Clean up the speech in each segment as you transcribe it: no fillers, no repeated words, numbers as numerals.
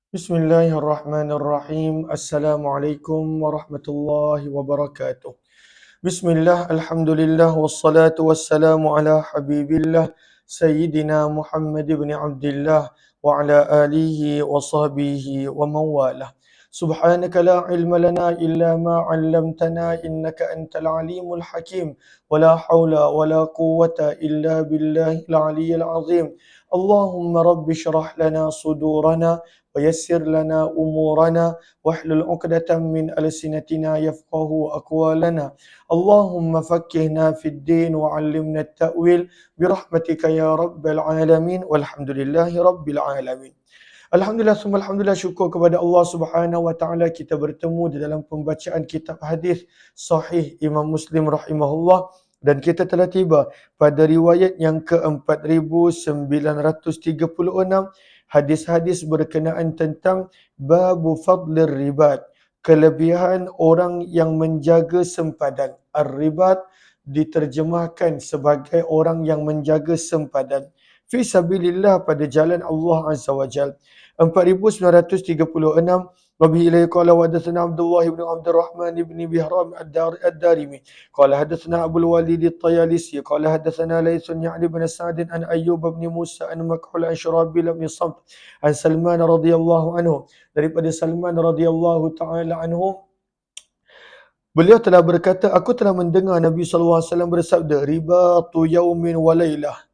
Bismillahirrahmanirrahim. Assalamualaikum warahmatullahi wabarakatuh. Bismillah, alhamdulillah, wassalatu wassalamu ala habibillah, Sayyidina Muhammad ibn Abdullah, wa ala alihi wa sahbihi wa mawalah. Subhanaka la ilma lana illa ma 'allamtana innaka antal alimul hakim. Wa la hawla wa la quwwata illa billahil aliyyil azim. Allahumma rabbi syrah lana sudurana wa yassir lana umurana wahlul 'uqdatam min alsinatina yafqahu aqwalana. Allahumma fakkihna fid din wa 'allimna at-ta'wil birahmatika ya rabbal alamin walhamdulillahi rabbil alamin. Alhamdulillah summa alhamdulillah, syukur kepada Allah Subhanahu wa taala kita bertemu di dalam pembacaan kitab hadis sahih Imam Muslim rahimahullah, dan kita telah tiba pada riwayat yang ke-4936, hadis-hadis berkenaan tentang babu fadlir ribat, kelebihan orang yang menjaga sempadan. Ar-ribat diterjemahkan sebagai orang yang menjaga sempadan fi sabilillah, pada jalan Allah Azza wa Jal. 4936, Wabihi ilaihi qala wa hadatsana Abdullah ibn Abdurrahman ibn Bihram ad-Darimi qala hadatsana Abu al-Walid at-Tayalisi qala hadatsana Laysun ya'ni ibn Sa'd an Ayyub ibn Musa an Makhul an Shurabil ibn Samt an Salman radhiyallahu anhu, daripada Salman radhiyallahu taala anhu, beliau telah berkata, aku telah mendengar Nabi sallallahu alaihi wasallam bersabda, ribatu yaumin wa lailah,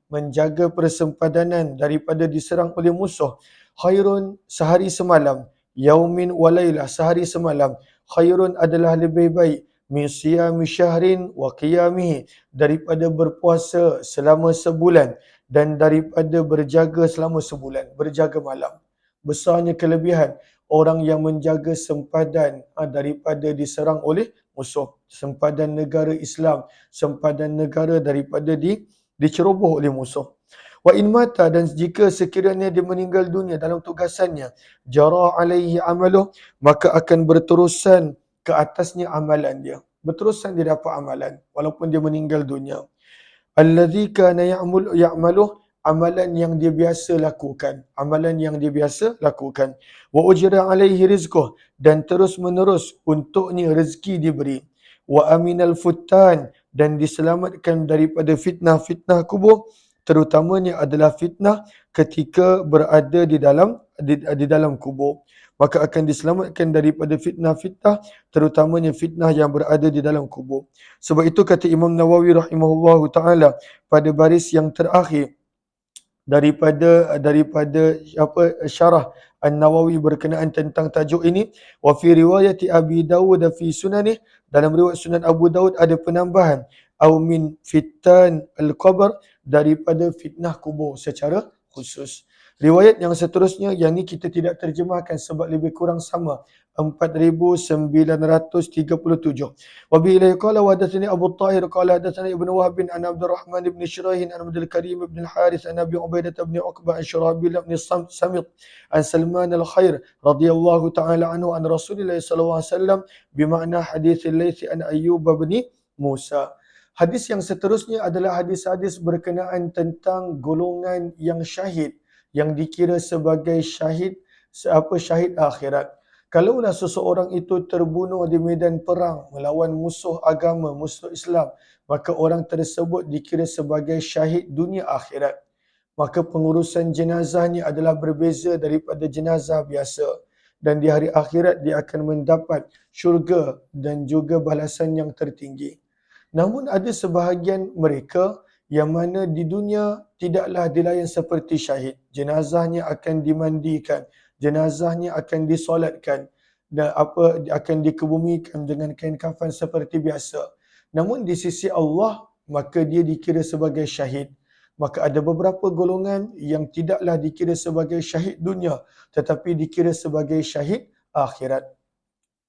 menjaga persempadanan daripada diserang oleh musuh, khairun, sehari semalam, yaumin walailah, sehari semalam, khairun, adalah lebih baik, min siyami syahrin wa qiyamihi, daripada berpuasa selama sebulan dan daripada berjaga selama sebulan, berjaga malam. Besarnya kelebihan orang yang menjaga sempadan daripada diserang oleh musuh, sempadan negara Islam, sempadan negara daripada diceroboh oleh musuh. Wa in mata, dan jika sekiranya dia meninggal dunia dalam tugasannya, jara alaihi amaluh, maka akan berterusan ke atasnya amalan dia. Berterusan dia dapat amalan walaupun dia meninggal dunia. Allazi kana ya'maluh, amalan yang dia biasa lakukan, amalan yang dia biasa lakukan. Wa ujra alaihi rizquh, dan terus menerus untuknya rezeki diberi. Wa aminal futtan, dan diselamatkan daripada fitnah-fitnah kubur, terutamanya adalah fitnah ketika berada di dalam kubur. Maka akan diselamatkan daripada fitnah-fitnah, terutamanya fitnah yang berada di dalam kubur. Sebab itu kata Imam Nawawi rahimahullahu taala pada baris yang terakhir daripada syarah An-Nawawi berkenaan tentang tajuk ini, wa fi riwayati Abi Dawud fi sunanih, dalam riwayat Sunan Abu Dawud ada penambahan, au min fitan al-qabr, daripada fitnah kubur secara khusus. Riwayat yang seterusnya, yang ni kita tidak terjemahkan sebab lebih kurang sama, 4937. Wa bi ilaihi qala wa hadatsani Abu Tahir qala hadatsani Ibnu Wahb an Abdurrahman ibn Shuraih an Abdul Karim ibn al-Harith an Abi Ubaidah ibn Uqbah an Shurabil ibn Samit an Salman al-Khair radhiyallahu ta'ala anhu an Rasulillah sallallahu alaihi wasallam bimakna hadits al-Laits an Ayyub bin Musa. Hadis yang seterusnya adalah hadis-hadis berkenaan tentang golongan yang syahid, yang dikira sebagai syahid akhirat. Kalaulah seseorang itu terbunuh di medan perang melawan musuh agama, musuh Islam, maka orang tersebut dikira sebagai syahid dunia akhirat. Maka pengurusan jenazahnya adalah berbeza daripada jenazah biasa. Dan di hari akhirat dia akan mendapat syurga dan juga balasan yang tertinggi. Namun ada sebahagian mereka yang mana di dunia tidaklah dilayan seperti syahid. Jenazahnya akan dimandikan, jenazahnya akan disolatkan dan akan dikebumikan dengan kain kafan seperti biasa. Namun di sisi Allah, maka dia dikira sebagai syahid. Maka ada beberapa golongan yang tidaklah dikira sebagai syahid dunia, tetapi dikira sebagai syahid akhirat.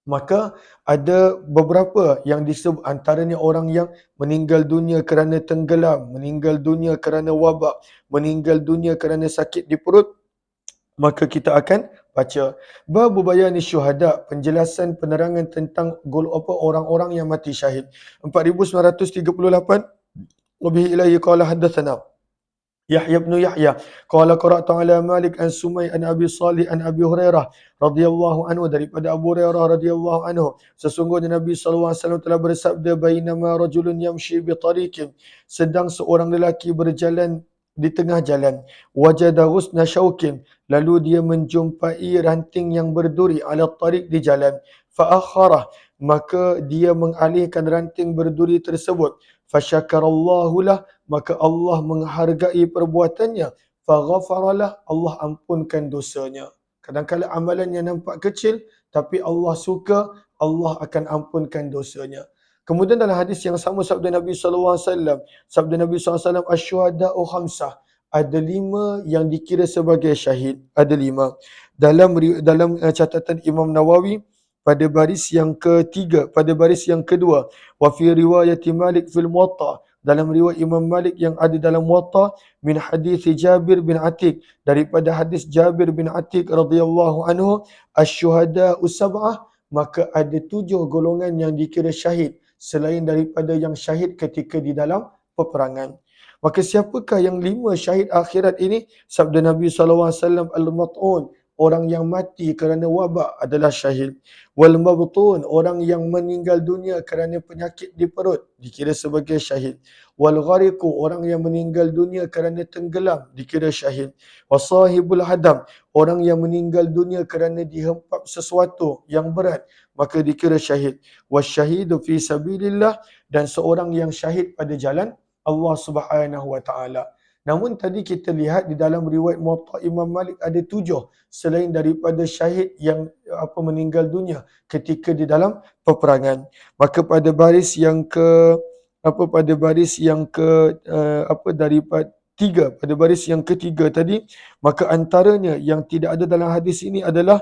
Maka ada beberapa yang disebut, antaranya orang yang meninggal dunia kerana tenggelam, meninggal dunia kerana wabak, meninggal dunia kerana sakit di perut. Maka kita akan baca babu bayani syuhada, penjelasan penerangan tentang orang-orang yang mati syahid. 4938, Wabihi ilaihi qala hadatsana يحيى بن يحيى قال قرأت على مالك عن سمي عن أبي صالح عن أبي هريرة radhiyallahu anhu, daripada Abu Hurairah radhiyallahu anhu, sesungguhnya Nabi SAW telah bersabda, bainama rajulun yamshi bi tariqin, sedang seorang lelaki berjalan di tengah jalan, wajada ghusna syaukin, lalu dia menjumpai ranting yang berduri, ala tariq, di jalan, fa akharah, maka dia mengalihkan ranting berduri tersebut, fasyakarallahu lah, maka Allah menghargai perbuatannya, faghafaralah, Allah ampunkan dosanya. Kadang-kadang amalan yang nampak kecil, tapi Allah suka, Allah akan ampunkan dosanya. Kemudian dalam hadis yang sama sabda Nabi SAW, sabda Nabi SAW, asyuhada'u khamsah, ada 5 yang dikira sebagai syahid, ada 5. Dalam catatan Imam Nawawi, pada baris yang ketiga, pada baris yang kedua, wa fi riwayat Malik fil Muwatta, dalam riwayat Imam Malik yang ada dalam Muwatta, min hadis Jabir bin Atiq, daripada hadis Jabir bin Atiq radhiyallahu anhu, asyuhada'u sab'ah, maka ada 7 golongan yang dikira syahid selain daripada yang syahid ketika di dalam peperangan. Maka siapakah yang 5 syahid akhirat ini? Sabda Nabi SAW, al-mat'un, orang yang mati kerana wabak adalah syahid. Wal mabtun, orang yang meninggal dunia kerana penyakit di perut dikira sebagai syahid. Wal ghariqu, orang yang meninggal dunia kerana tenggelam dikira syahid. Wasahibul hadam, orang yang meninggal dunia kerana dihempap sesuatu yang berat, maka dikira syahid. Wasyahidu fi sabilillah, dan seorang yang syahid pada jalan Allah Subhanahu wa taala. Namun tadi kita lihat di dalam riwayat Muwatta Imam Malik ada 7 selain daripada syahid yang meninggal dunia ketika di dalam peperangan. Maka pada baris yang ke pada baris yang ke daripada 3, pada baris yang ketiga tadi, maka antaranya yang tidak ada dalam hadis ini adalah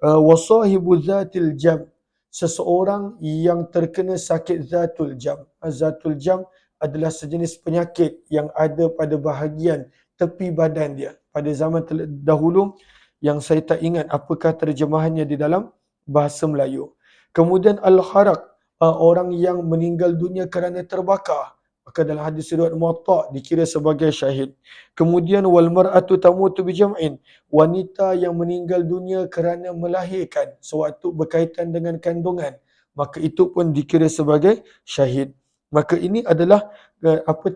wasahibu zatil jam, seseorang yang terkena sakit zatul jam. Zatul jam adalah sejenis penyakit yang ada pada bahagian tepi badan dia. Pada zaman dahulu, yang saya tak ingat apakah terjemahannya di dalam bahasa Melayu. Kemudian al-haraq, orang yang meninggal dunia kerana terbakar, maka dalam hadis riwayat Muwatta dikira sebagai syahid. Kemudian wal mar'atu tamutu bi jam'in, wanita yang meninggal dunia kerana melahirkan sewaktu berkaitan dengan kandungan, maka itu pun dikira sebagai syahid. Maka ini adalah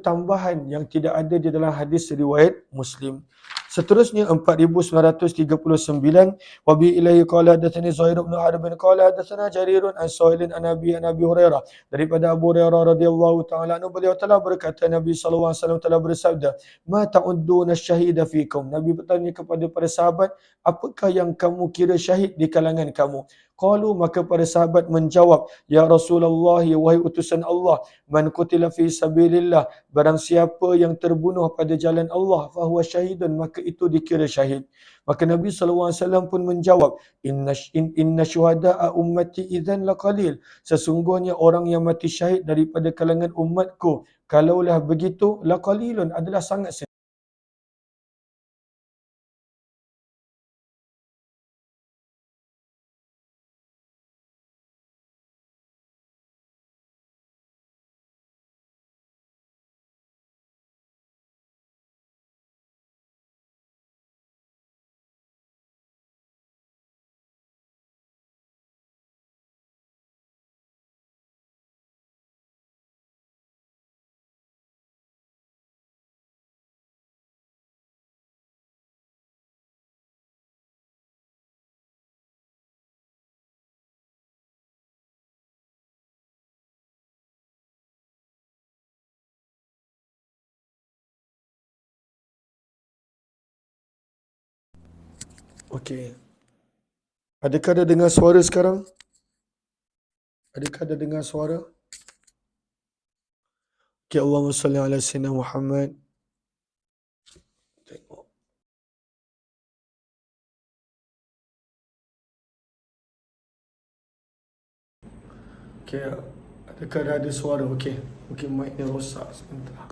tambahan yang tidak ada di dalam hadis riwayat Muslim. Seterusnya 4939, wa bi ilaihi qala hadatsani Zuhair bin Harb qala hadatsana Jarirun an Suhailin an Abi Hurairah, daripada Abu Hurairah radhiyallahu taala anhu, beliau telah berkata, Nabi sallallahu alaihi wasallam telah bersabda, ma ta'udduna syahida fikum, Nabi bertanya kepada para sahabat, apakah yang kamu kira syahid di kalangan kamu? Qalu, maka para sahabat menjawab, ya Rasulullah, wahai utusan Allah, man qutila fi sabilillah, barang siapa yang terbunuh pada jalan Allah, fahuwa syahidun, maka itu dikira syahid. Maka Nabi SAW pun menjawab, inna syuhada'a ummati idzan laqalil, sesungguhnya orang yang mati syahid daripada kalangan umatku, kalaulah begitu, laqalilun, adalah sangat sedikit. Okey. Adakah ada dengar suara sekarang? Adakah ada dengar suara? Okey, Allahumma salli ala sayyidina Muhammad. Tengok. Okey, adakah ada suara? Okey. Mungkin mic ni rosak sebentar.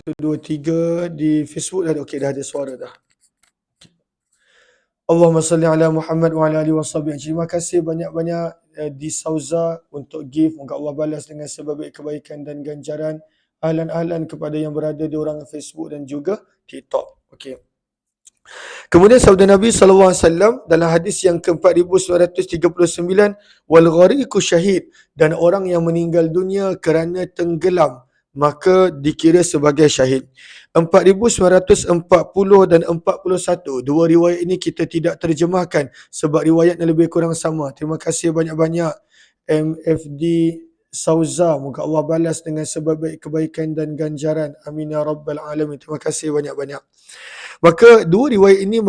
1, 2, 3 di Facebook dah ada. Okey, dah ada suara dah. Allahumma salli ala Muhammad wa ala alihi washabihi. Terima kasih banyak-banyak di Sauza untuk gift. Moga Allah balas dengan sebaik kebaikan dan ganjaran. Ahlan-ahlan kepada yang berada di orang Facebook dan juga TikTok. Okey. Kemudian sabda Nabi SAW dalam hadis yang ke-4939, wal ghariqu syahid, dan orang yang meninggal dunia kerana tenggelam maka dikira sebagai syahid. 4940 dan 41, dua riwayat ini kita tidak terjemahkan sebab riwayat yang lebih kurang sama. Terima kasih banyak-banyak MFD Sauza, moga Allah balas dengan sebaik kebaikan dan ganjaran. Amin ya rabbal alamin. Terima kasih banyak-banyak. Maka dua riwayat ini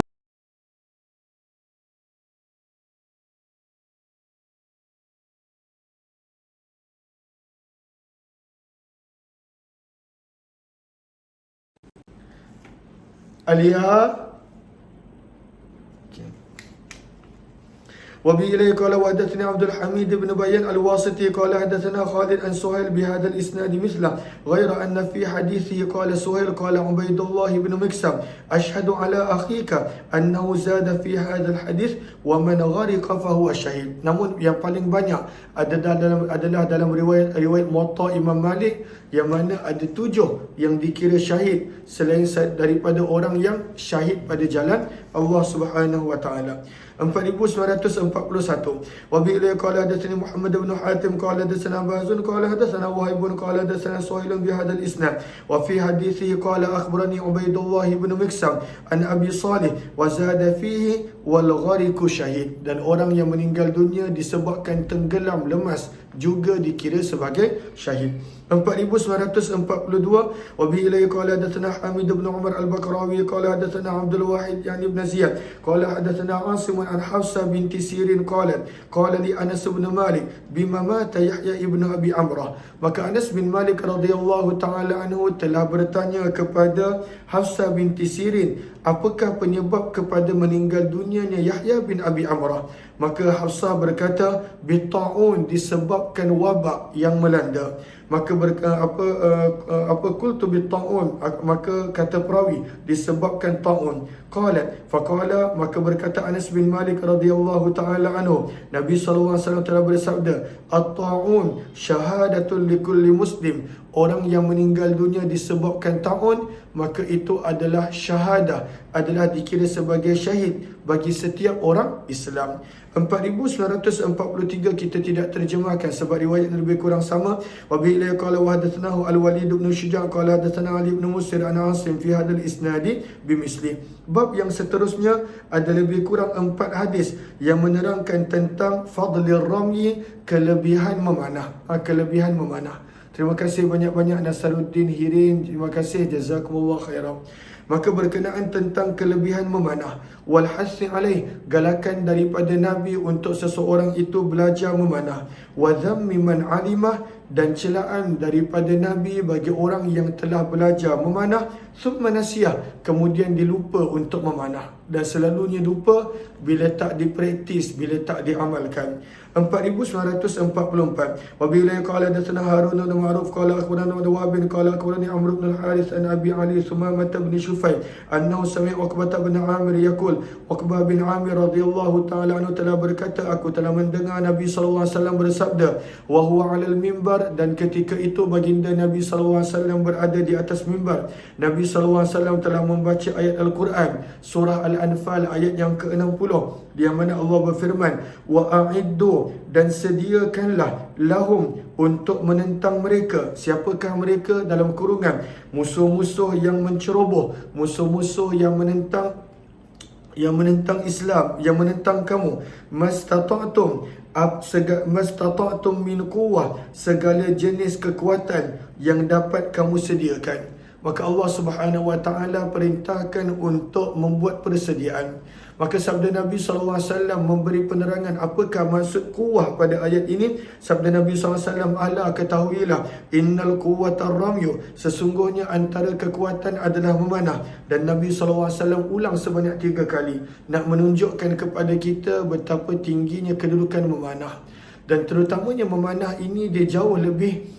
Alia. وبه إليه قال وحدثني عبد الحميد بن بيان الواسطي قال حدثنا خالد عن سهيل بهذا الإسناد مثله غير أن في حديثه قال سهيل قال عبيد الله بن مكسم أشهد على أخيك أنه زاد في هذا الحديث ومن غرق فهو شهيد. Namun yang paling banyak adalah dalam riwayat Muwatta Imam Malik yang mana ada 7 yang dikira syahid selain daripada orang yang syahid pada jalan Allah Subhanahu wa taala. 4941 وبه قال حدثني محمد بن حاتم قال حدثنا باز قال حدثنا وهيب قال حدثنا سهيل بهذا الاسناد وفي حديثه قال اخبرني عبيد الله بن مكسم عن ابي صالح وزاد فيه والغرق شهيد, dan orang yang meninggal dunia disebabkan tenggelam lemas juga dikira sebagai syahid. 4942 وبه إليه قال حدثنا حميد بن عمر البكراوي قال حدثنا عبد الواحد يعني ابن زياد قال حدثنا عاصم عن حفصة بنت سيرين قالت قال لي أنس بن مالك بما مات يحيى ابن أبي عمرة. Maka Anas bin Malik radhiyallahu taala anhu telah bertanya kepada Hafsah binti Sirin, apakah penyebab kepada meninggal dunianya Yahya bin Abi Amrah? Maka Hafsah berkata, bita'un, disebabkan wabak yang melanda. Maka qultu bita'un, maka kata perawi disebabkan ta'un. Qalat faqala, maka berkata Anas bin Malik radhiyallahu taala anhu, Nabi sallallahu alaihi wasallam telah bersabda, at-ta'un syahadatul likulli muslim, orang yang meninggal dunia disebabkan ta'un maka itu adalah syahadah, adalah dikira sebagai syahid bagi setiap orang Islam. 4943 kita tidak terjemahkan sebab riwayat lebih kurang sama. Wa bi ila qala wa hadatsanahu al-Walid bin Syuja' qala hadatsana Ali bin Musir an Asim fi hadzal isnadi bimisli. Bab yang seterusnya ada lebih kurang 4 hadis yang menerangkan tentang fadlir ramyi, kelebihan memanah. Kelebihan memanah. Terima kasih banyak-banyak Nasaruddin Hirin. Terima kasih, jazakumullah khairan. Maka berkenaan tentang kelebihan memanah, wal hassi alaih, galakan daripada Nabi untuk seseorang itu belajar memanah, wa dhammi man alimah, dan celaan daripada Nabi bagi orang yang telah belajar memanah, thumma nasiyah, kemudian dilupa untuk memanah, dan selalunya lupa bila tak dipraktis, bila tak diamalkan. 4944 wa bila qala hadatsana Harun bin Ma'ruf qala akhbarana Wahb bin qala akhbarani Amr bin al-Harith an Abi Ali Sumamah bin Shufay annahu sami'a Uqbah bin Amir yaqul, Uqbah bin Amir radhiyallahu ta'ala anhu telah berkata, aku telah mendengar Nabi sallallahu alaihi wasallam bersabda, wa huwa 'alal mimbar, dan ketika itu baginda Nabi sallallahu alaihi wasallam berada di atas mimbar. Nabi sallallahu alaihi wasallam telah membaca ayat Al-Quran surah Al-Anfal ayat yang ke-60 di mana Allah berfirman, wa a'iddu, dan sediakanlah lahum, untuk menentang mereka. Siapakah mereka? Dalam kurungan musuh-musuh yang menceroboh, musuh-musuh yang menentang Islam, yang menentang kamu. Mastata'tum min quwwah, segala jenis kekuatan yang dapat kamu sediakan. Maka Allah Subhanahu wa taala perintahkan untuk membuat persediaan. Maka sabda Nabi SAW memberi penerangan apakah maksud kuwah pada ayat ini. Sabda Nabi SAW, ala ketahuilah, innal quwwata ramyu, sesungguhnya antara kekuatan adalah memanah. Dan Nabi SAW ulang sebanyak 3 kali nak menunjukkan kepada kita betapa tingginya kedudukan memanah. Dan terutamanya memanah ini dia jauh lebih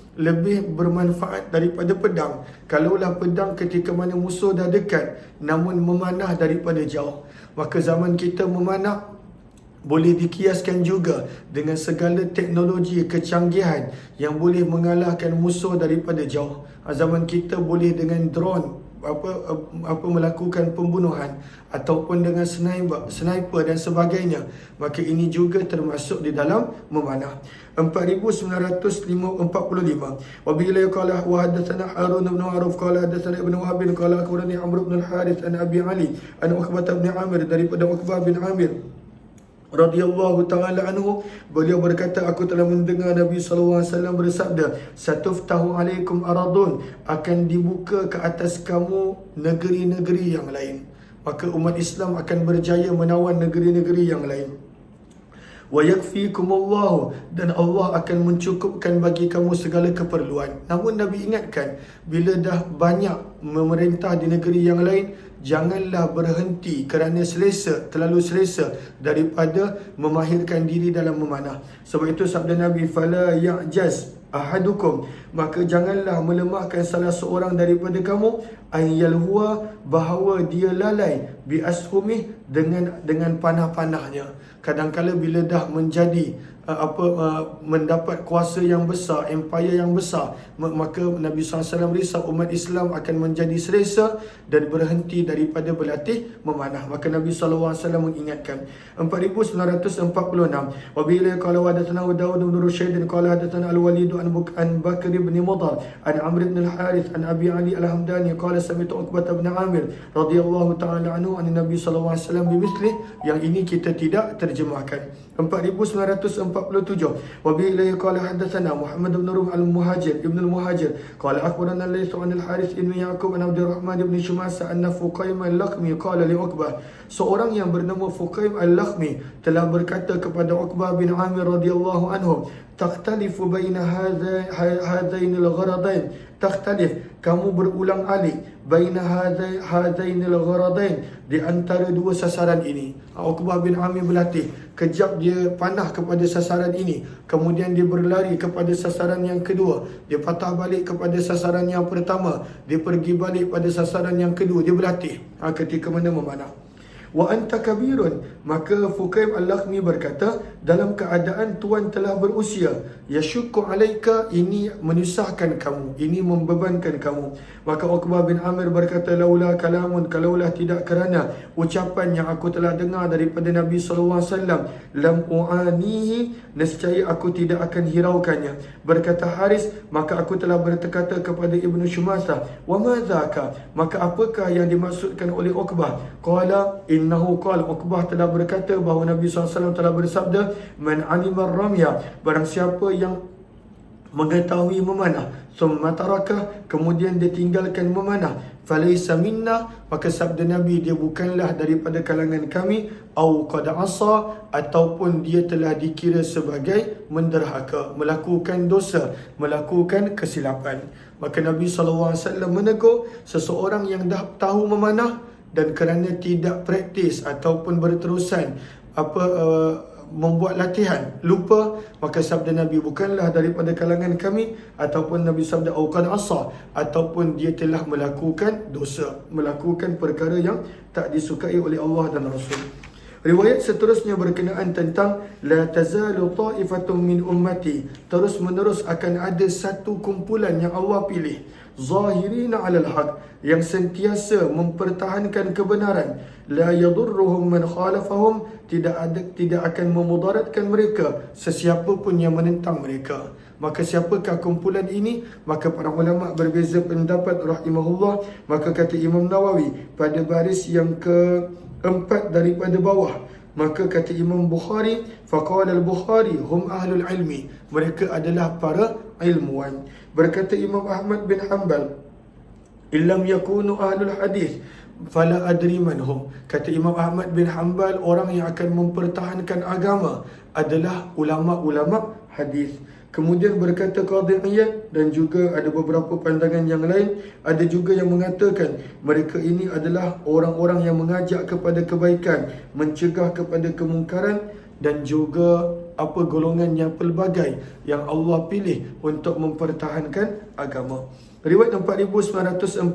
bermanfaat daripada pedang. Kalaulah pedang ketika mana musuh dah dekat, namun memanah daripada jauh. Maka zaman kita memanah boleh dikiaskan juga dengan segala teknologi kecanggihan yang boleh mengalahkan musuh daripada jauh. Zaman kita boleh dengan drone melakukan pembunuhan ataupun dengan sniper dan sebagainya. Maka ini juga termasuk di dalam memanah. 4945. Wabila qala wa hadatsana Harun bin Ma'ruf qala hadatsana Ibnu Wahb qala akhbarani Amr bin Al-Harith an Abi Ali an Uqbah bin Amir, daripada Uqbah bin Amir radhiyallahu ta'ala anhu, beliau berkata, aku telah mendengar Nabi SAW bersabda, satuftahu alaikum aradun, akan dibuka ke atas kamu negeri-negeri yang lain. Maka umat Islam akan berjaya menawan negeri-negeri yang lain. Wa yakfikumullahu, dan Allah akan mencukupkan bagi kamu segala keperluan. Namun Nabi ingatkan, bila dah banyak memerintah di negeri yang lain, janganlah berhenti kerana terlalu selesa daripada memahirkan diri dalam memanah. Sebab itu sabda Nabi, fala ya'jaz ahadukum, maka janganlah melemahkan salah seorang daripada kamu, ayyalhuwa, bahawa dia lalai, bi ashumih, dengan panah-panahnya. Kadang-kala bila dah menjadi mendapat kuasa yang besar, empire yang besar, maka Nabi SAW risau umat Islam akan menjadi selesa dan berhenti daripada berlatih memanah. Maka Nabi SAW mengingatkan. 4946. Wabila qala hadatsana Daud bin Rushayd qala hadatsana Al-Walid an Bakr bin Mudar an Amr bin Al-Harith an Abi Ali Al-Hamdani qala sami'tu Uqbah bin Amir radhiyallahu ta'ala anhu an Nabi SAW bimithli. Yang ini kita tidak terjemahkan. 4947. Wabila qala hadatsana Muhammad bin Rum al-Muhajir ibn al-Muhajir qala akhbarana Layth an al-Harith ibn Yaqub an Abdurrahman ibn Shumasa anna Fuqaim al-Lakhmi qala li Uqbah, seorang yang bernama Fuqaim al-Lakhmi telah berkata kepada Uqbah bin Amir radhiyallahu anhu, takhtalifu baina hadain al-gharadain, takhtalif, kamu berulang alik, baina hadain al-gharadain, di antara dua sasaran ini. Uqbah bin Amir berlatih, kejap dia panah kepada sasaran ini, kemudian dia berlari kepada sasaran yang kedua, dia patah balik kepada sasaran yang pertama, dia pergi balik pada sasaran yang kedua, dia berlatih ketika mana memanah. Wa anta kabirun, maka Fuqaim al-Lakhmi berkata, dalam keadaan tuan telah berusia, yashukku alaika, ini menyusahkan kamu, ini membebankan kamu. Maka Uqbah bin Amir berkata, laula kalamun, kalaulah tidak kerana ucapan yang aku telah dengar daripada Nabi SAW, lam u'anihi, nescaya aku tidak akan hiraukannya. Berkata Haris, maka aku telah berkata kepada Ibnu Shumasa, wa madzaka, maka apakah yang dimaksudkan oleh Uqbah? Qala innahu qala, Uqbah telah berkata bahawa Nabi SAW telah bersabda, man alima ramya, barang siapa yang mengetahui memanah, summa tarakah, kemudian dia tinggalkan memanah, falaysa minna, maka sabda Nabi, dia bukanlah daripada kalangan kami, au qad asa, ataupun dia telah dikira sebagai menderhaka, melakukan dosa, melakukan kesilapan. Maka Nabi SAW menegur seseorang yang dah tahu memanah dan kerana tidak praktis ataupun berterusan membuat latihan, lupa, maka sabda Nabi, bukanlah daripada kalangan kami, ataupun Nabi sabda auqad asa, ataupun dia telah melakukan dosa, melakukan perkara yang tak disukai oleh Allah dan Rasul. Riwayat seterusnya berkenaan tentang la tazalu ta'ifatun min ummati, terus menerus akan ada satu kumpulan yang Allah pilih, zahirina 'alal haq, yang sentiasa mempertahankan kebenaran, la yadurruhum man khalafahum, tidak akan memudaratkan mereka sesiapa pun yang menentang mereka. Maka siapakah kumpulan ini? Maka para ulama berbeza pendapat rahimahullah. Maka kata Imam Nawawi pada baris yang keempat daripada bawah, maka kata Imam Bukhari, faqala al-Bukhari hum ahlul ilmi, mereka adalah para ilmuwan. Berkata Imam Ahmad bin Hanbal, illam yakunu ahlul hadis fala adri manhum, kata Imam Ahmad bin Hanbal, orang yang akan mempertahankan agama adalah ulama-ulama hadis. Kemudian berkata Qadhi Iyad, dan juga ada beberapa pandangan yang lain, ada juga yang mengatakan mereka ini adalah orang-orang yang mengajak kepada kebaikan, mencegah kepada kemungkaran, dan juga apa golongannya pelbagai yang Allah pilih untuk mempertahankan agama. Riwayat 4948.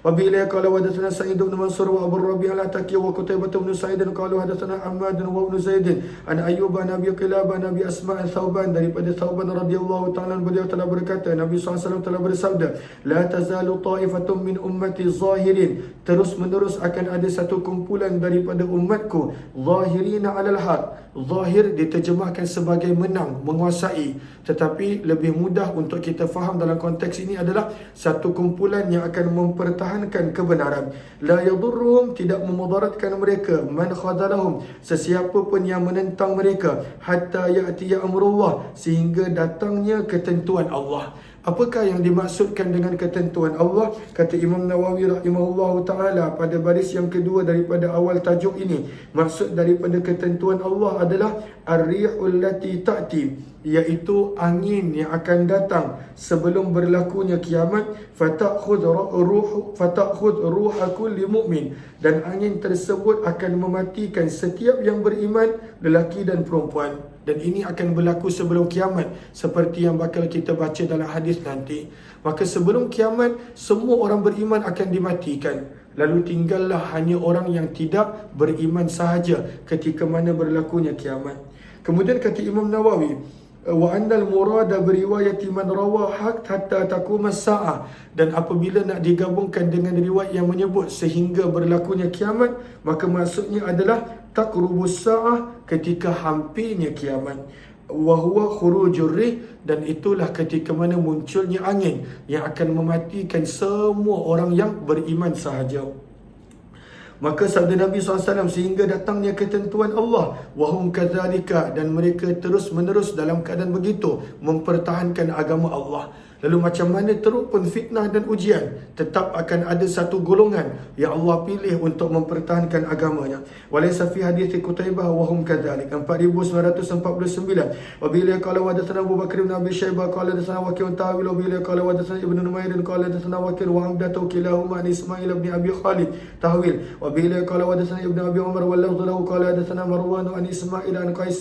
Wa bihi qala wa hadatsana Sa'id bin Mansur wa Abu Rabi' al-Ataki wa Qutaibah bin Sa'id qalu hadatsana Ahmad wa Ibn Zaid an Ayyub an Abi Qilabah Nabi Asma' Thauban, daripada Thauban radhiyallahu ta'ala beliau telah berkata, Nabi SAW telah bersabda, la tazalu ta'ifatun min ummati zahirin, terus menerus akan ada satu kumpulan daripada umatku, zahirina 'alal haq. Zahir diterjemahkan sebagai menang, menguasai, tetapi lebih mudah untuk kita faham dalam konteks ini adalah satu kumpulan yang akan mempertahankan kebenaran. La yadurruhum, tidak memudaratkan mereka, man khadalahum, sesiapa pun yang menentang mereka, hatta ya'tiya amrullah, sehingga datangnya ketentuan Allah. Apakah yang dimaksudkan dengan ketentuan Allah? Kata Imam Nawawi rahimahullahu ta'ala pada baris yang kedua daripada awal tajuk ini, maksud daripada ketentuan Allah adalah ar-rihul lati ta'ti, iaitu angin yang akan datang sebelum berlakunya kiamat, fatakhudh ruha kulli mu'min, dan angin tersebut akan mematikan setiap yang beriman, lelaki dan perempuan. Dan ini akan berlaku sebelum kiamat, seperti yang bakal kita baca dalam hadis nanti. Maka sebelum kiamat, semua orang beriman akan dimatikan. Lalu tinggallah hanya orang yang tidak beriman sahaja ketika mana berlakunya kiamat. Kemudian kata Imam Nawawi, wa annal murada beriwayati man rawa haq hatta taqum as-saah, dan apabila nak digabungkan dengan riwayat yang menyebut sehingga berlakunya kiamat, maka maksudnya adalah taqrubus saah, ketika hampirnya kiamat, wa huwa khurujur rih, dan itulah ketika mana munculnya angin yang akan mematikan semua orang yang beriman sahaja. Maka sabda Nabi SAW, sehingga datangnya ketentuan Allah, wahum kadzalika, dan mereka terus menerus dalam keadaan begitu mempertahankan agama Allah. Lalu macam mana teruk pun fitnah dan ujian, tetap akan ada satu golongan yang Allah pilih untuk mempertahankan agamanya. Walaysa fi hadits Qutaibah wa hum kadzalik. 4949. Wa bila qala hadatsana Abu Bakr bin Abi Syaibah qala hadatsana Waqi' ta'wil, wa bila qala hadatsana Ibnu Numair qala hadatsana Waqi' wa Amdatu kilahuma an Ismail bin Abi Khalid tahwil, wa bila qala hadatsana Ibnu Abi Umar wa lafdhu lahu qala hadatsana Marwan an Ismail an Qais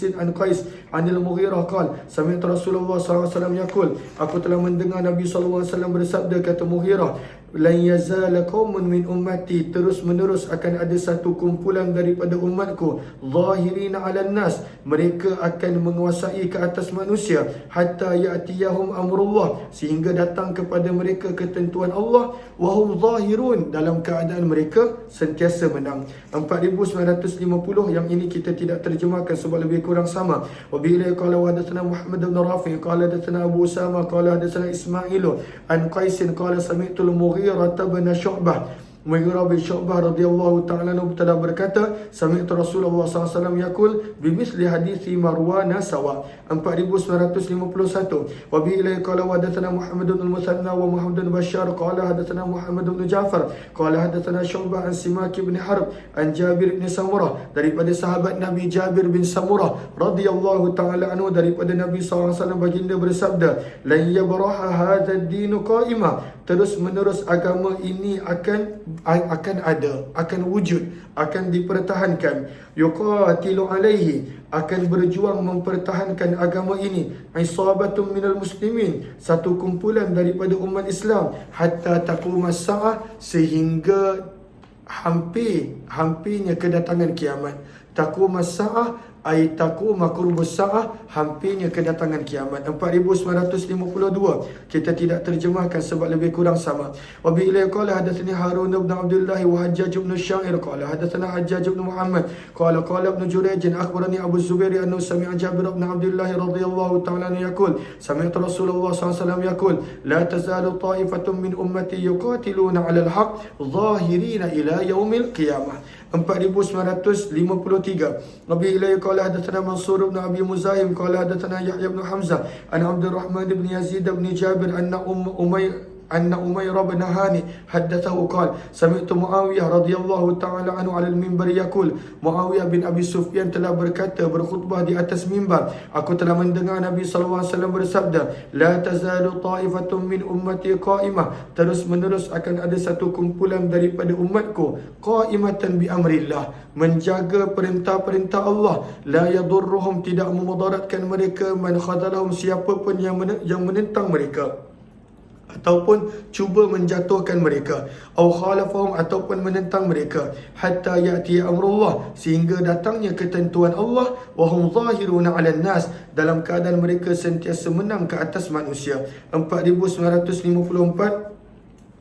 anil Mughirah qala sami'tu Rasulullah sallallahu alaihi wasallam yaqul, aku telah mendengar Nabi SAW bersabda, kata Mughirah, lan yazala qaumun min ummati, terus menerus akan ada satu kumpulan daripada umatku, zahirina 'alan nas, mereka akan menguasai ke atas manusia, hatta ya'tiyahum amrullah, sehingga datang kepada mereka ketentuan Allah, wa hum zahirun, dalam keadaan mereka sentiasa menang. 4950, yang ini kita tidak terjemahkan sebab lebih kurang sama. Wa bila qala hadatsana Muhammad bin Rafi qala hadatsana Abu Usama qala hadatsana Ismailu an Qais qala sami'tu al-Mughirah bin Syu'bah, Mughirah bin Syu'bah radhiyallahu ta'ala anhu telah berkata, sami'tu Rasulullah SAW yaqul bimithli hadithi Marwan sawa. 4951. Wa bi ilai qala hadatsana Muhammad bin Musanna wa Muhammad bin Bashar qala hadatsana Muhammad bin Ja'far qala hadatsana Syu'bah an Simak bin Harb an Jabir bin Samurah, daripada sahabat Nabi Jabir bin Samurah radhiyallahu ta'ala anhu, daripada Nabi SAW baginda bersabda, lan yabraha hadha ad-din qa'ima, terus menerus agama ini akan ada, akan wujud, akan dipertahankan. Yuqatilu alaihi, akan berjuang mempertahankan agama ini, isabatun minal muslimin, satu kumpulan daripada umat Islam, hatta taqumas saah, sehingga hampirnya kedatangan kiamat. Taqumas saah ay taquma qurbus saah, hampirnya kedatangan kiamat. 4952, kita tidak terjemahkan sebab lebih kurang sama. Wa bi ilai qala hadatsani Harun bin Abdullah wa Hajjaj bin Sya'ir qala hadatsana Hajjaj bin Muhammad qala Ibn Jurayj akhbarani Abu Zubair annahu sami'a Jabir bin Abdullah radhiyallahu ta'ala anhu yaqul, sami'tu Rasulullah SAW yaqul, la tazalu ta'ifatun min ummati yuqatiluna 'alal haqq zahirina ila yaumil qiyamah. 4953. Nabi ilai qala hadatsana Mansur bin Abi Muzaim qala hadatsana Yahya bin Hamzah an Abdurrahman bin Yazid bin Jabir anna anna Umair bin Hani haddathahu qala sami'tu Muawiyah radhiyallahu ta'ala anhu 'ala al-mimbar yaqul, Muawiyah bin Abi Sufyan telah berkata, berkhutbah di atas mimbar, aku telah mendengar Nabi sallallahu alaihi wasallam bersabda, la tazalu ta'ifatun min ummati qa'imah, terus menerus akan ada satu kumpulan daripada umatku, qa'imatan bi amrillah, menjaga perintah-perintah Allah, la yadurruhum, tidak memudaratkan mereka, man khadalahum, siapa pun yang menentang mereka ataupun cuba menjatuhkan mereka, au khalafahum, ataupun menentang mereka, hatta ya'ti amrullah, sehingga datangnya ketentuan Allah, wa hum zahiruna 'alan nas, dalam keadaan mereka sentiasa menang ke atas manusia. 4954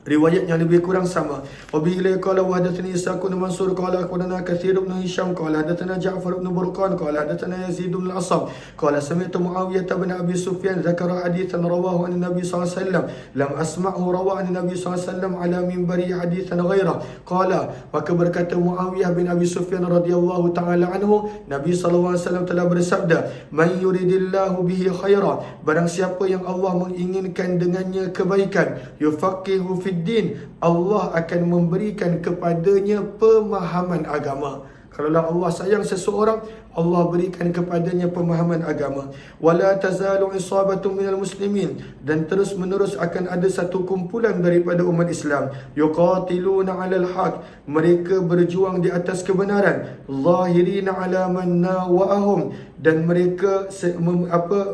riwayat yang lebih kurang sama. Wa bi ilay qala wa hadatsani Ishaq bin Mansur qala akhbarana Katsir bin Hisham qala hadatsana Ja'far bin Burqan qala hadatsana Yazid bin Al-Asam qala sami'tu Muawiyah bin Abi Sufyan dzakara haditsan rawahu an Nabi sallallahu alaihi wasallam lam asma'hu rawa an Nabi sallallahu alaihi wasallam ala minbari haditsan ghairah qala, maka berkata Muawiyah bin Abi Sufyan radhiyallahu taala anhu, Nabi sallallahu alaihi wasallam telah bersabda, man yuridillahu bihi khaira, barang siapa yang Allah menginginkan dengannya kebaikan, yufaqihu fid din, Allah akan memberikan kepadanya pemahaman agama. Kalaulah Allah sayang seseorang, Allah berikan kepadanya pemahaman agama. Wala tazalu isabatun minal muslimin, dan terus menerus akan ada satu kumpulan daripada umat Islam, yuqatiluna 'alal haq, mereka berjuang di atas kebenaran, zahirina 'ala man nawa'ahum, dan mereka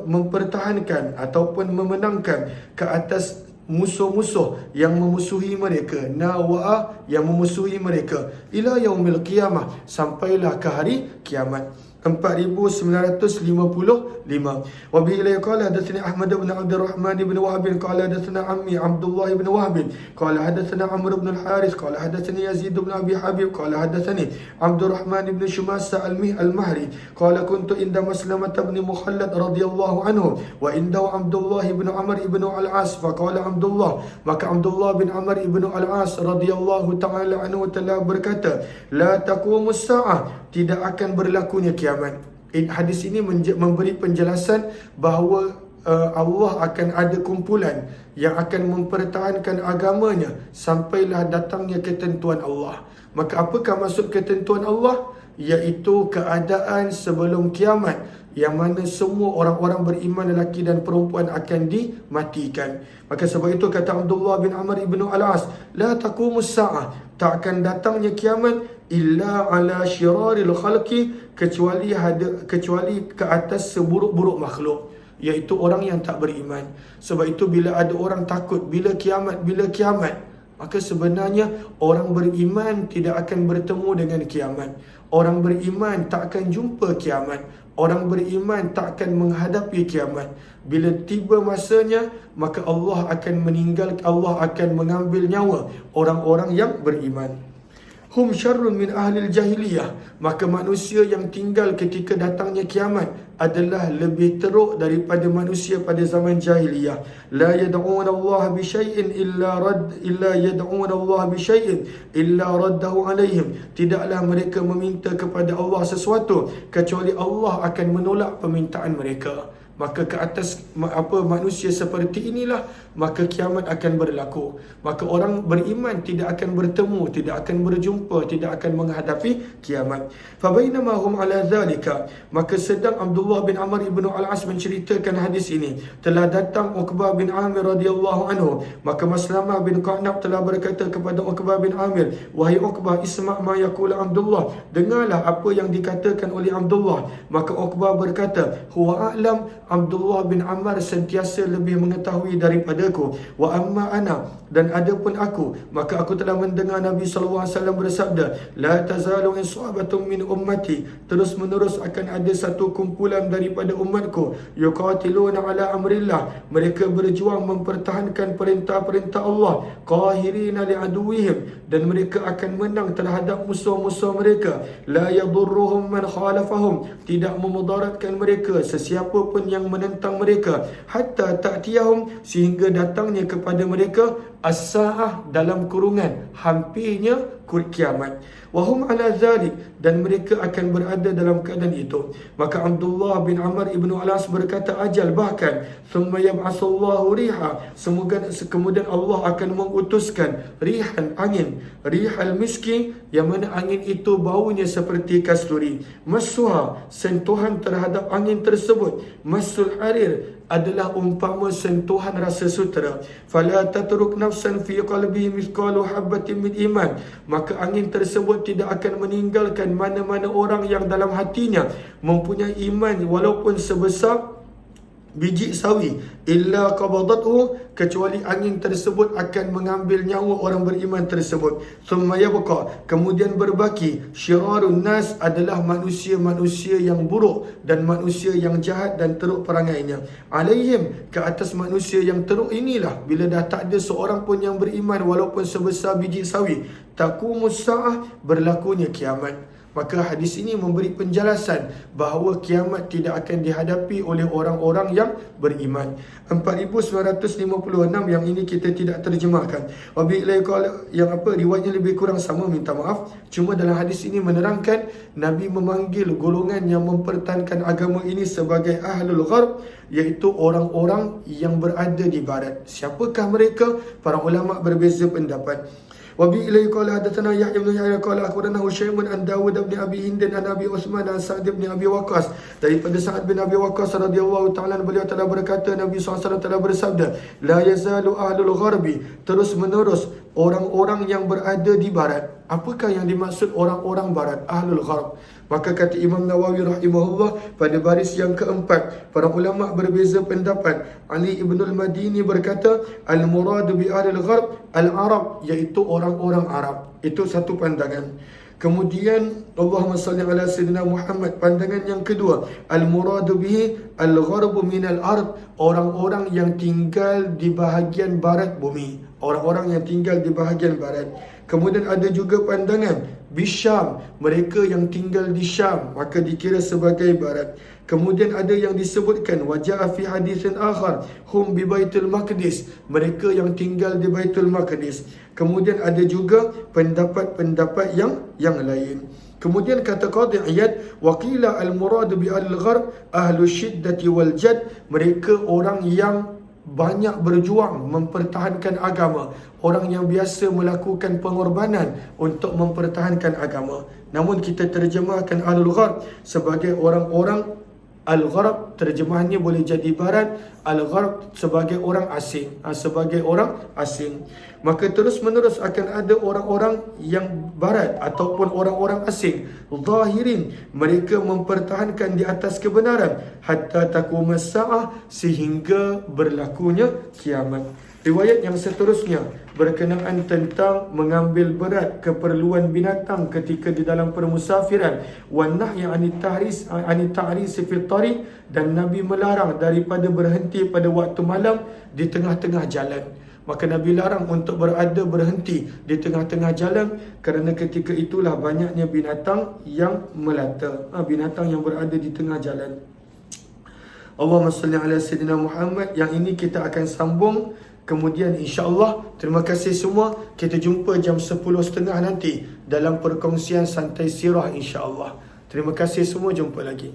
mempertahankan ataupun memenangkan ke atas musuh-musuh yang memusuhi mereka, nawa'ah, yang memusuhi mereka, ila yaumil qiyamah, sampailah ke hari kiamat. 4955. Wa bi ilay qala hadatsani Ahmad bin Abdul Rahman bin Wahb qala hadatsana ammi Abdullah bin Wahb qala hadatsana Amr bin Al-Harith qala hadatsani Yazid bin Abi Habib qala hadatsani Abdul Rahman bin Shumasa al-Mahri qala kuntu inda Maslamah bin Mukhallad radhiyallahu anhu wa indahu Abdullah bin Amr bin Al-As faqala Abdullah, maka Abdullah bin Amr bin Al-As radhiyallahu ta'ala anhu telah berkata, la taqumus sa'ah, tidak akan berlakunya kiamat. Hadis ini memberi penjelasan bahawa Allah akan ada kumpulan yang akan mempertahankan agamanya sampailah datangnya ketentuan Allah. Maka apakah maksud ketentuan Allah? Iaitu keadaan sebelum kiamat, yang mana semua orang-orang beriman lelaki dan perempuan akan dimatikan. Maka sebab itu kata Abdullah bin Amr ibn Al-As, la taqumus sa'ah, tak akan datangnya kiamat illa ala syiraril khalqi, kecuali ke atas seburuk-buruk makhluk, iaitu orang yang tak beriman. Sebab itu bila ada orang takut bila kiamat, maka sebenarnya orang beriman tidak akan bertemu dengan kiamat. Orang beriman tak akan jumpa kiamat. Orang beriman tak akan menghadapi kiamat. Bila tiba masanya, maka Allah akan mengambil nyawa orang-orang yang beriman. Hum syarrun min ahlil jahiliyah, maka manusia yang tinggal ketika datangnya kiamat adalah lebih teruk daripada manusia pada zaman jahiliyah. La yad'una Allah bi syai'in illa yad'una Allah bi syai'in illa raddahu alaihim, tidaklah mereka meminta kepada Allah sesuatu kecuali Allah akan menolak permintaan mereka. Maka ke atas manusia seperti inilah maka kiamat akan berlaku. Maka orang beriman tidak akan bertemu, tidak akan berjumpa, tidak akan menghadapi kiamat. Fa bainama hum ala zalika, maka sedang Abdullah bin Amr ibn Al-As menceritakan hadis ini, telah datang Uqbah bin Amir radhiyallahu anhu. Maka Maslamah bin Qa'nab telah berkata kepada Uqbah bin Amir, wahai Uqbah, isma' ma yaqulu Abdullah, dengarlah apa yang dikatakan oleh Abdullah. Maka Uqbah berkata, huwa a'lam, Abdullah bin Ammar sentiasa lebih mengetahui daripadaku. Wa amma ana, dan adapun aku, maka aku telah mendengar Nabi SAW bersabda, la tazalu isabatun min ummati, terus menerus akan ada satu kumpulan daripada umatku, yuqatiluna ala amrillah, mereka berjuang mempertahankan perintah-perintah Allah, qahirina li'aduwihim, dan mereka akan menang terhadap musuh-musuh mereka, la yadurruhum man khalafahum, tidak memudaratkan mereka sesiapa pun yang menentang mereka, hatta ta'tiyahum, sehingga datangnya kepada mereka as-sa'ah dalam kurungan hampirnya kiamat. Wahum ala zalik, dan mereka akan berada dalam keadaan itu. Maka Abdullah bin Amr ibn Alas berkata, ajal, bahkan thumma yab'asallahu riha, kemudian Allah akan mengutuskan rihan, angin, rihal miski, yang mana angin itu baunya seperti kasturi, massuha, sentuhan terhadap angin tersebut, massul harir, adalah umpama sentuhan rasa sutera. Fala tatruk nafsan fi qalbi mithqalu habatin min iman, maka angin tersebut tidak akan meninggalkan mana-mana orang yang dalam hatinya mempunyai iman walaupun sebesar biji sawi, illa qabadathu, kecuali angin tersebut akan mengambil nyawa orang beriman tersebut. Thumma yabqa, kemudian berbaki, syirarun nas, adalah manusia-manusia yang buruk dan manusia yang jahat dan teruk perangainya. Alaihim, ke atas manusia yang teruk inilah, bila dah tak ada seorang pun yang beriman walaupun sebesar biji sawi, taqumus sa'ah, berlakunya kiamat. Maka hadis ini memberi penjelasan bahawa kiamat tidak akan dihadapi oleh orang-orang yang beriman. 4956 yang ini kita tidak terjemahkan. Yang riwayatnya lebih kurang sama, minta maaf. Cuma dalam hadis ini menerangkan Nabi memanggil golongan yang mempertahankan agama ini sebagai ahlul gharb, iaitu orang-orang yang berada di barat. Siapakah mereka? Para ulama berbeza pendapat. Wabi ilai qala hadatsana Yahya bin Yahya qala akhbarana Hushaimun an Dawud bin Abi Hind an Abi Utsman an Sa'd bin Abi Waqqas, daripada Sa'ad bin Abi Waqqas radhiyallahu ta'ala, beliau telah berkata, Nabi SAW telah bersabda, la yazalu ahlul gharbi, terus menerus orang-orang yang berada di barat. Apakah yang dimaksud orang-orang barat, ahlul gharb? Maka kata Imam Nawawi rahimahullah, pada baris yang keempat, para ulama berbeza pendapat. Ali ibn al-Madini berkata, al-muradu bi ahlil gharb al-Arab, iaitu orang-orang Arab. Itu satu pandangan. Kemudian Allahumma salli ala sayyidina Muhammad, pandangan yang kedua, al-muradu bihi al-gharbu min al-ard, orang-orang yang tinggal di bahagian barat bumi, orang-orang yang tinggal di bahagian barat. Kemudian ada juga pandangan Bisham, mereka yang tinggal di Syam, maka dikira sebagai barat. Kemudian ada yang disebutkan waja'a fi haditsin akhar hum bi Baitul Maqdis, mereka yang tinggal di Baitul Maqdis. Kemudian ada juga pendapat-pendapat yang lain. Kemudian kata Qadhi Iyad, waqila al-murad bi al-gharb ahlu syiddati wal jad, mereka orang yang banyak berjuang mempertahankan agama, orang yang biasa melakukan pengorbanan untuk mempertahankan agama. Namun kita terjemahkan ahlul gharb sebagai orang-orang, al-gharb terjemahannya boleh jadi barat, al-gharb sebagai orang asing, sebagai orang asing. Maka terus menerus akan ada orang-orang yang barat ataupun orang-orang asing, zahirin, mereka mempertahankan di atas kebenaran, hatta taqumas sa'ah, sehingga berlakunya kiamat. Riwayat yang seterusnya berkenaan tentang mengambil berat keperluan binatang ketika di dalam permusafiran, wan nahyi anit ta'ris fi tariq, dan Nabi melarang daripada berhenti pada waktu malam di tengah-tengah jalan. Maka Nabi larang untuk berhenti di tengah-tengah jalan, kerana ketika itulah banyaknya binatang yang melata, binatang yang berada di tengah jalan. Allahumma salli ala sayyidina Muhammad. Yang ini kita akan sambung kemudian insya-Allah. Terima kasih semua. Kita jumpa jam 10.30 nanti dalam perkongsian santai sirah insya-Allah. Terima kasih semua, jumpa lagi.